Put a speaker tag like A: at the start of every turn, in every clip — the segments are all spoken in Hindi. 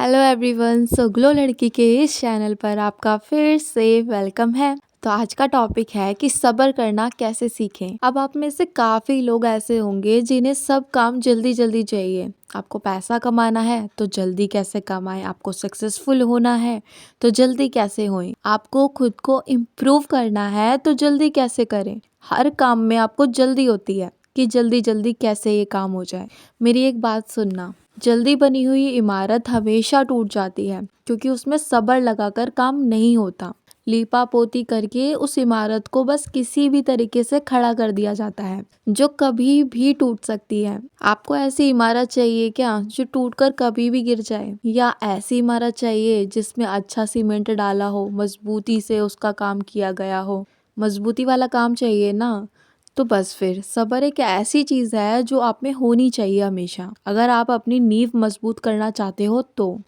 A: हेलो एवरीवन, सो ग्लो लड़की के इस चैनल पर आपका फिर से वेलकम है। तो आज का टॉपिक है कि सब्र करना कैसे सीखें। अब आप में से काफी लोग ऐसे होंगे जिन्हें सब काम जल्दी जल्दी चाहिए। आपको पैसा कमाना है तो जल्दी कैसे कमाएं, आपको सक्सेसफुल होना है तो जल्दी कैसे होएं, आपको खुद को इम्प्रूव करना है तो जल्दी कैसे करें। हर काम में आपको जल्दी होती है कि जल्दी जल्दी कैसे ये काम हो जाए। मेरी एक बात सुनना, जल्दी बनी हुई इमारत हमेशा टूट जाती है क्योंकि उसमें सब्र लगाकर काम नहीं होता। लीपा पोती करके उस इमारत को बस किसी भी तरीके से खड़ा कर दिया जाता है जो कभी भी टूट सकती है। आपको ऐसी इमारत चाहिए क्या जो टूटकर कभी भी गिर जाए, या ऐसी इमारत चाहिए जिसमें अच्छा सीमेंट डाला हो, मजबूती से उसका काम किया गया हो? मजबूती वाला काम चाहिए ना, तो बस फिर सब्र एक ऐसी चीज है जो आप में होनी चाहिए हमेशा, अगर आप अपनी नींव मजबूत करना चाहते हो तो।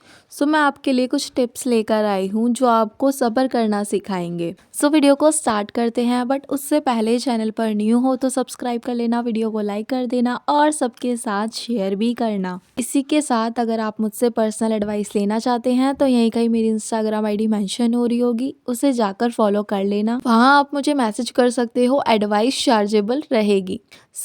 A: मैं आपके लिए कुछ टिप्स लेकर आई हूँ जो आपको सब्र करना सिखाएंगे। वीडियो को स्टार्ट करते हैं, बट उससे पहले चैनल पर न्यू हो तो सब्सक्राइब कर लेना, वीडियो को लाइक कर देना और सबके साथ शेयर भी करना। इसी के साथ अगर आप मुझसे पर्सनल एडवाइस लेना चाहते हैं तो यहीं कहीं मेरी इंस्टाग्राम आईडी मेंशन हो रही होगी, उसे जाकर फॉलो कर लेना। वहाँ आप मुझे मैसेज कर सकते हो, एडवाइस चार्जेबल रहेगी।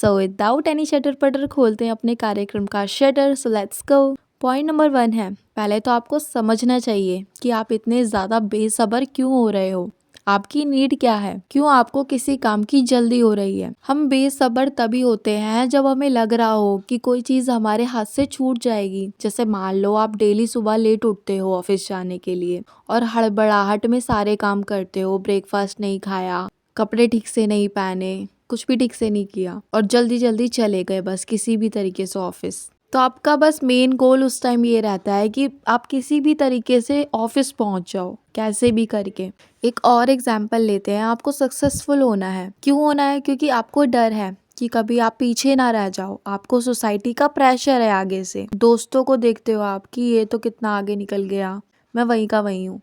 A: विदाउट एनी शटर पटर खोलते हैं अपने कार्यक्रम का shutter. Let's go. Point number 1 है, पहले तो आपको समझना चाहिए कि आप इतने ज्यादा बेसब्र क्यों हो रहे हो। आपकी नीड क्या है, क्यों आपको किसी काम की जल्दी हो रही है। हम बेसब्र तभी होते हैं जब हमें लग रहा हो कि कोई चीज हमारे हाथ से छूट जाएगी। जैसे मान लो आप डेली सुबह लेट उठते हो ऑफिस जाने के लिए और हड़बड़ाहट में सारे काम करते हो, ब्रेकफास्ट नहीं खाया, कपड़े ठीक से नहीं पहने, कुछ भी ठीक से नहीं किया और जल्दी जल्दी चले गए बस किसी भी तरीके से ऑफिस। तो आपका बस मेन गोल उस टाइम ये रहता है कि आप किसी भी तरीके से ऑफिस पहुंच जाओ, कैसे भी करके। एक और एग्जांपल लेते हैं, आपको सक्सेसफुल होना है। क्यों होना है? क्योंकि आपको डर है कि कभी आप पीछे ना रह जाओ। आपको सोसाइटी का प्रेशर है, आगे से दोस्तों को देखते हो आप कि ये तो कितना आगे निकल गया, मैं वहीं का वहीं हूँ।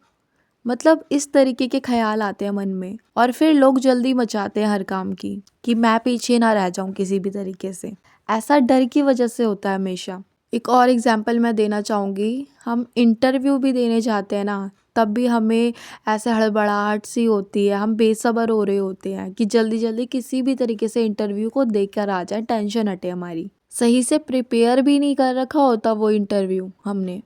A: मतलब इस तरीके के ख्याल आते हैं मन में और फिर लोग जल्दी मचाते हैं हर काम की कि मैं पीछे ना रह जाऊं किसी भी तरीके से। ऐसा डर की वजह से होता है हमेशा। एक और एग्जांपल मैं देना चाहूँगी, हम इंटरव्यू भी देने जाते हैं ना, तब भी हमें ऐसे हड़बड़ाहट सी होती है, हम बेसब्र हो रहे होते हैं कि जल्दी जल्दी किसी भी तरीके से इंटरव्यू को देकर आ जाए, टेंशन हटे हमारी। सही से प्रिपेयर भी नहीं कर रखा होता वो इंटरव्यू हमने,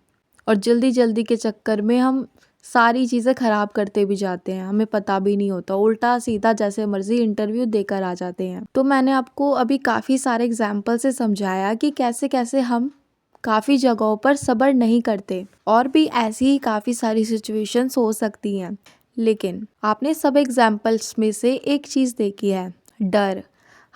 A: और जल्दी जल्दी के चक्कर में हम सारी चीज़ें खराब करते भी जाते हैं, हमें पता भी नहीं होता, उल्टा सीधा जैसे मर्जी इंटरव्यू देकर आ जाते हैं। तो मैंने आपको अभी काफ़ी सारे एग्जाम्पल से समझाया कि कैसे कैसे हम काफ़ी जगहों पर सब्र नहीं करते, और भी ऐसी ही काफ़ी सारी सिचुएशंस हो सकती हैं। लेकिन आपने सब एग्जाम्पल्स में से एक चीज़ देखी है, डर।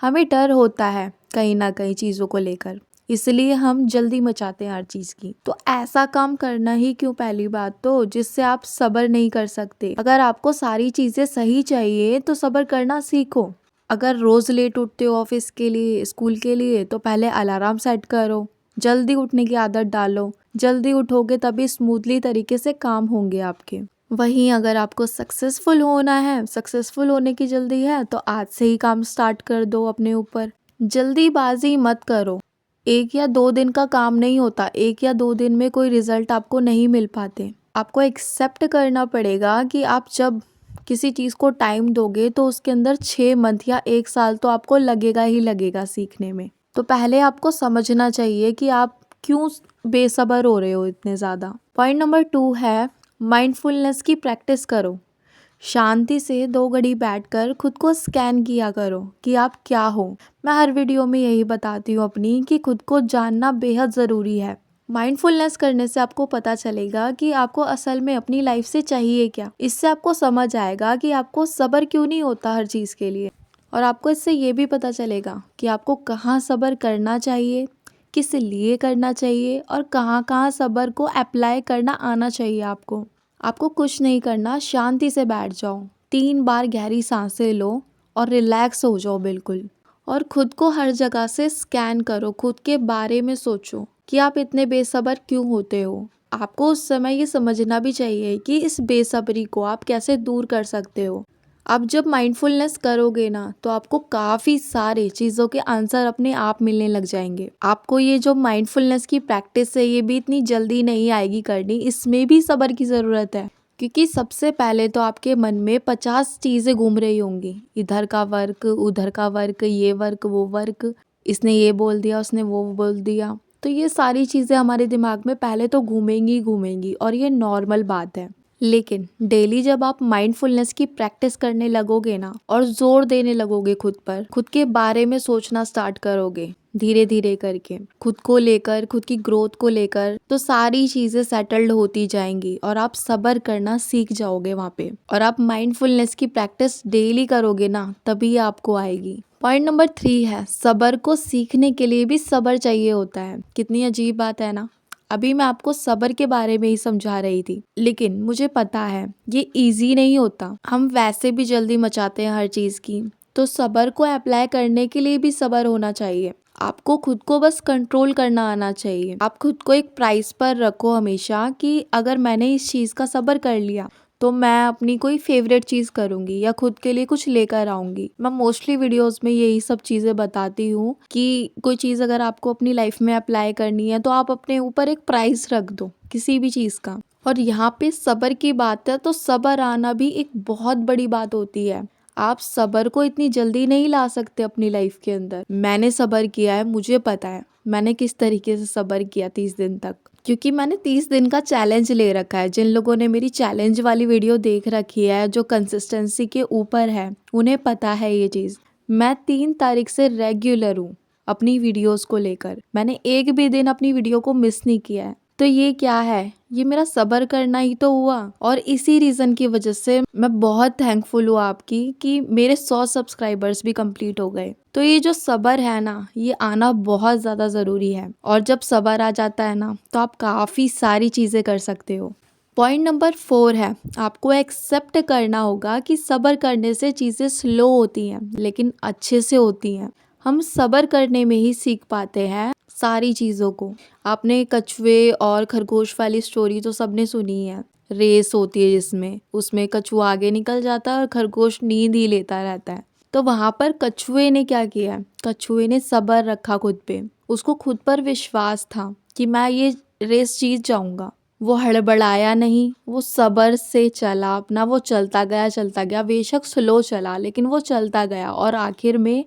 A: हमें डर होता है कहीं ना कहीं चीज़ों को लेकर, इसलिए हम जल्दी मचाते हैं हर चीज़ की। तो ऐसा काम करना ही क्यों, पहली बात तो, जिससे आप सब्र नहीं कर सकते। अगर आपको सारी चीज़ें सही चाहिए तो सब्र करना सीखो। अगर रोज़ लेट उठते हो ऑफिस के लिए, स्कूल के लिए, तो पहले अलार्म सेट करो, जल्दी उठने की आदत डालो। जल्दी उठोगे तभी स्मूथली तरीके से काम होंगे आपके। वहीं अगर आपको सक्सेसफुल होना है, सक्सेसफुल होने की जल्दी है, तो आज से ही काम स्टार्ट कर दो अपने ऊपर। जल्दीबाजी मत करो। 1 या 2 दिन का काम नहीं होता, 1 या 2 दिन में कोई रिजल्ट आपको नहीं मिल पाते। आपको एक्सेप्ट करना पड़ेगा कि आप जब किसी चीज़ को टाइम दोगे तो उसके अंदर 6 मंथ या 1 साल तो आपको लगेगा ही लगेगा सीखने में। तो पहले आपको समझना चाहिए कि आप क्यों बेसब्र हो रहे हो इतने ज़्यादा। पॉइंट नंबर 2 है, माइंडफुलनेस की प्रैक्टिस करो। शांति से 2 घड़ी बैठकर खुद को स्कैन किया करो कि आप क्या हो। मैं हर वीडियो में यही बताती हूँ अपनी कि खुद को जानना बेहद ज़रूरी है। माइंडफुलनेस करने से आपको पता चलेगा कि आपको असल में अपनी लाइफ से चाहिए क्या। इससे आपको समझ आएगा कि आपको सब्र क्यों नहीं होता हर चीज़ के लिए, और आपको इससे ये भी पता चलेगा कि आपको कहाँ सब्र करना चाहिए, किस लिए करना चाहिए, और कहाँ कहाँ सब्र को अप्लाई करना आना चाहिए आपको। आपको कुछ नहीं करना, शांति से बैठ जाओ, 3 बार गहरी सांसें लो और रिलैक्स हो जाओ बिल्कुल। और खुद को हर जगह से स्कैन करो, खुद के बारे में सोचो कि आप इतने बेसब्र क्यों होते हो। आपको उस समय ये समझना भी चाहिए कि इस बेसब्री को आप कैसे दूर कर सकते हो। आप जब माइंडफुलनेस करोगे ना तो आपको काफ़ी सारे चीज़ों के आंसर अपने आप मिलने लग जाएंगे। आपको ये जो माइंडफुलनेस की प्रैक्टिस है ये भी इतनी जल्दी नहीं आएगी करनी, इसमें भी सब्र की ज़रूरत है। क्योंकि सबसे पहले तो आपके मन में 50 चीज़ें घूम रही होंगी, इधर का वर्क, उधर का वर्क, ये वर्क, वो वर्क, इसने ये बोल दिया, उसने वो बोल दिया। तो ये सारी चीज़ें हमारे दिमाग में पहले तो घूमेंगी ही घूमेंगी और ये नॉर्मल बात है। लेकिन डेली जब आप माइंडफुलनेस की प्रैक्टिस करने लगोगे ना और जोर देने लगोगे खुद पर, खुद के बारे में सोचना स्टार्ट करोगे धीरे धीरे करके, खुद को लेकर, खुद की ग्रोथ को लेकर, तो सारी चीजें सेटल्ड होती जाएंगी और आप सब्र करना सीख जाओगे वहाँ पे। और आप माइंडफुलनेस की प्रैक्टिस डेली करोगे ना तभी आपको आएगी। पॉइंट नंबर 3 है, सब्र को सीखने के लिए भी सब्र चाहिए होता है। कितनी अजीब बात है ना। अभी मैं आपको सब्र के बारे में ही समझा रही थी, लेकिन मुझे पता है ये इजी नहीं होता। हम वैसे भी जल्दी मचाते हैं हर चीज की, तो सब्र को अप्लाई करने के लिए भी सब्र होना चाहिए। आपको खुद को बस कंट्रोल करना आना चाहिए। आप खुद को एक प्राइस पर रखो हमेशा कि अगर मैंने इस चीज का सब्र कर लिया तो मैं अपनी कोई फेवरेट चीज़ करूँगी या खुद के लिए कुछ लेकर आऊँगी। मैं मोस्टली वीडियोस में यही सब चीज़ें बताती हूँ कि कोई चीज़ अगर आपको अपनी लाइफ में अप्लाई करनी है तो आप अपने ऊपर एक प्राइस रख दो किसी भी चीज़ का। और यहाँ पे सब्र की बात है तो सब्र आना भी एक बहुत बड़ी बात होती है। आप सब्र को इतनी जल्दी नहीं ला सकते अपनी लाइफ के अंदर। मैंने सब्र किया है, मुझे पता है मैंने किस तरीके से सब्र किया 30 दिन तक, क्योंकि मैंने 30 दिन का चैलेंज ले रखा है। जिन लोगों ने मेरी चैलेंज वाली वीडियो देख रखी है, जो कंसिस्टेंसी के ऊपर है, उन्हें पता है ये चीज़। मैं 3 तारीख से रेगुलर हूँ अपनी वीडियोस को लेकर। मैंने एक भी दिन अपनी वीडियो को मिस नहीं किया है। तो ये क्या है, ये मेरा सब्र करना ही तो हुआ। और इसी रीज़न की वजह से मैं बहुत थैंकफुल हूँ आपकी कि मेरे 100 सब्सक्राइबर्स भी कंप्लीट हो गए। तो ये जो सब्र है ना, ये आना बहुत ज़्यादा ज़रूरी है। और जब सब्र आ जाता है ना तो आप काफ़ी सारी चीज़ें कर सकते हो। पॉइंट नंबर 4 है, आपको एक्सेप्ट करना होगा कि सब्र करने से चीज़ें स्लो होती हैं लेकिन अच्छे से होती हैं। हम सब्र करने में ही सीख पाते हैं सारी चीज़ों को। आपने कछुए और खरगोश वाली स्टोरी तो सबने सुनी है। रेस होती है जिसमें, उसमें कछुआ आगे निकल जाता है और खरगोश नींद ही लेता रहता है। तो वहाँ पर कछुए ने क्या किया, कछुए ने सब्र रखा खुद पे। उसको खुद पर विश्वास था कि मैं ये रेस जीत जाऊंगा। वो हड़बड़ाया नहीं, वो सब्र से चला अपना, वो चलता गया, बेशक स्लो चला लेकिन वो चलता गया और आखिर में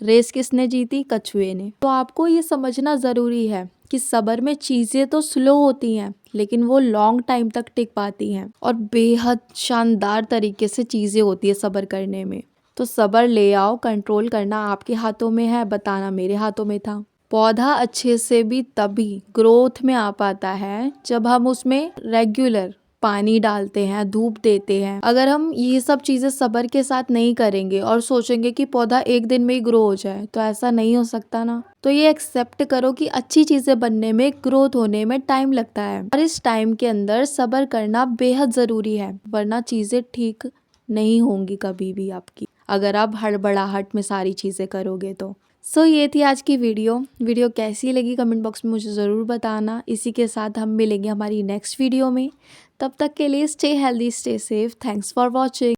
A: रेस किसने जीती, कछुए ने। तो आपको ये समझना ज़रूरी है कि सब्र में चीज़ें तो स्लो होती हैं लेकिन वो लॉन्ग टाइम तक टिक पाती हैं और बेहद शानदार तरीके से चीज़ें होती है सब्र करने में। तो सब्र ले आओ, कंट्रोल करना आपके हाथों में है, बताना मेरे हाथों में था। पौधा अच्छे से भी तभी ग्रोथ में आ पाता है जब हम उसमें रेगुलर पानी डालते हैं, धूप देते हैं। अगर हम ये सब चीज़ें सब्र के साथ नहीं करेंगे और सोचेंगे कि पौधा एक दिन में ही ग्रो हो जाए, तो ऐसा नहीं हो सकता ना। तो ये एक्सेप्ट करो कि अच्छी चीज़ें बनने में, ग्रोथ होने में टाइम लगता है और इस टाइम के अंदर सब्र करना बेहद ज़रूरी है, वरना चीज़ें ठीक नहीं होंगी कभी भी आपकी, अगर आप हड़बड़ाहट में सारी चीज़ें करोगे तो। ये थी आज की वीडियो कैसी लगी कमेंट बॉक्स में मुझे ज़रूर बताना। इसी के साथ हम मिलेंगे हमारी नेक्स्ट वीडियो में। तब तक के लिए stay healthy, stay safe. Thanks for watching.